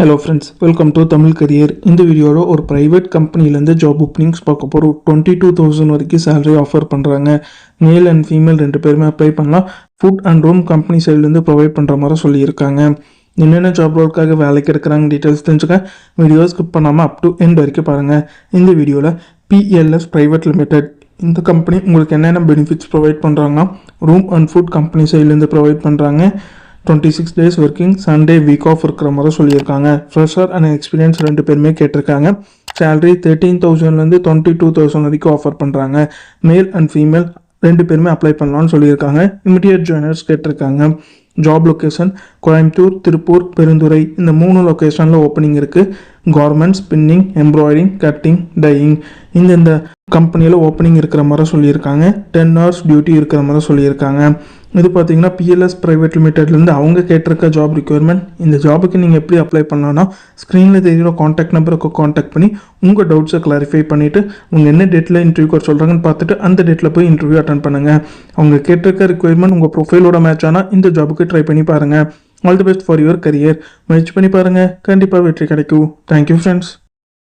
Hello friends, welcome to Tamil career. இந்த வீடியோவில் ஒரு ப்ரைவேட் கம்பெனிலேருந்து ஜாப் ஓப்பனிங்ஸ் பார்க்க போகிறோம். 22,000 வரைக்கும் சேலரி ஆஃபர் பண்ணுறாங்க. மேல் அண்ட் ஃபீமேல் 2 பேருமே அப்ளை பண்ணலாம். ஃபுட் அண்ட் ரூம் கம்பெனி சைட்லேருந்து ப்ரொவைட் பண்ணுற மாதிரி சொல்லியிருக்காங்க. என்னென்ன ஜாப் ரோலுக்காக வேலைக்கு எடுக்கிறாங்க டீட்டெயில்ஸ் தெரிஞ்சுக்க வீடியோ ஸ்கிப் பண்ணாமல் அப் டு எண்ட் வரைக்கும் பாருங்கள். இந்த வீடியோவில் PLS Private Limited இந்த கம்பெனி உங்களுக்கு என்னென்ன பெனிஃபிட்ஸ் ப்ரொவைட் பண்ணுறாங்கன்னா, ரூம் அண்ட் ஃபுட் கம்பெனி சைட்லேருந்து ப்ரொவைட் பண்ணுறாங்க. 26 days working, Sunday week off இருக்கிற மாதிரி சொல்லியிருக்காங்க. ஃப்ரெஷர் அண்ட் எக்ஸ்பீரியன்ஸ் 2 பேருமே கேட்டிருக்காங்க. சேலரி 13,000லேருந்து 22,000 வரைக்கும் ஆஃபர் பண்ணுறாங்க. மேல் அண்ட் ஃபீமேல் 2 பேருமே அப்ளை பண்ணலான்னு சொல்லியிருக்காங்க. இமிடியேட் ஜாயினர்ஸ் கேட்டிருக்காங்க. ஜாப் லொக்கேஷன் கோயம்புத்தூர், திருப்பூர், பெருந்துறை இந்த 3 லொக்கேஷனில் ஓப்பனிங் இருக்குது. Garments, spinning, embroidering, cutting, dyeing இந்த கம்பெனியில் ஓப்பனிங் இருக்கிற மாதிரி சொல்லியிருக்காங்க. 10 hours டியூட்டி இருக்கிற மாதிரி சொல்லியிருக்காங்க. இது பார்த்தீங்கன்னா PLS Private Limitedலேருந்து அவங்க கேட்டிருக்க ஜாப் ரிக்யர்மெண்ட். இந்த ஜாபுக்கு நீங்கள் எப்படி அப்ளை பண்ணலான்னா, ஸ்க்ரீனில் தெரிகிற காண்டாக்ட் நம்பருக்கு காண்டாக்ட் பண்ணி உங்கள் டவுட்ஸை கிளாரிஃபை பண்ணிவிட்டு உங்கள் என்ன டேட்டில் இன்டர்வியூ வர சொல்கிறாங்கன்னு பார்த்துட்டு அந்த டேட்டில் போய் இன்டர்வியூ அட்டன் பண்ணுங்கள். அவங்க கேட்டிருக்க ரிக்யர்மெண்ட் உங்கள் ப்ரொஃபைலோட மேட்ச் ஆனால் இந்த ஜாபுக்கு ட்ரை பண்ணி பாருங்கள். All the best for your career. முயற்சி பண்ணி பாருங்கள், கண்டிப்பாக வெற்றி கிடைக்கும். Thank you friends.